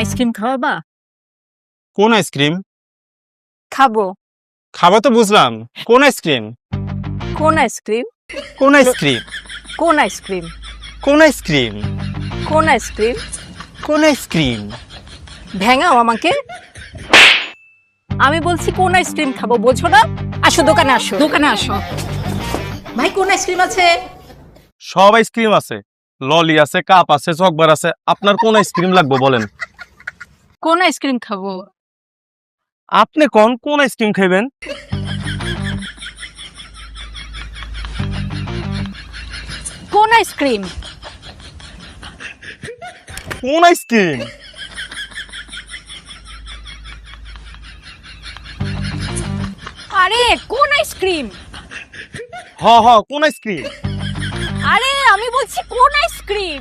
Ice cream খাওয়াবা? কোন ice cream? খাবো। খাওয়া তো বুঝলাম, কোন আইসক্রিম? কোন আইসক্রিম? কোন আইসক্রিম? কোন আইসক্রিম? কোন আইসক্রিম? কোন আইসক্রিম? কোন আইসক্রিম? ভেঙাও আমাকে। আমি বলছি কোন আইসক্রিম খাবো, বোঝো না? আসো দোকানে, আসো দোকানে আসো। ভাই কোন আইসক্রিম আছে? সব আইসক্রিম আছে, ললি আছে, কাপ আছে, চকবার আছে। আপনার কোন আইসক্রিম লাগবে বলেন? কোন আইসক্রিম খাবো? আপনি কোন আইসক্রিম খাইবেন? কোন আইসক্রিম? কোন আইসক্রিম? আরে কোন আইসক্রিম? হ কোন আইসক্রিম? আরে আমি বলছি কোন আইসক্রিম?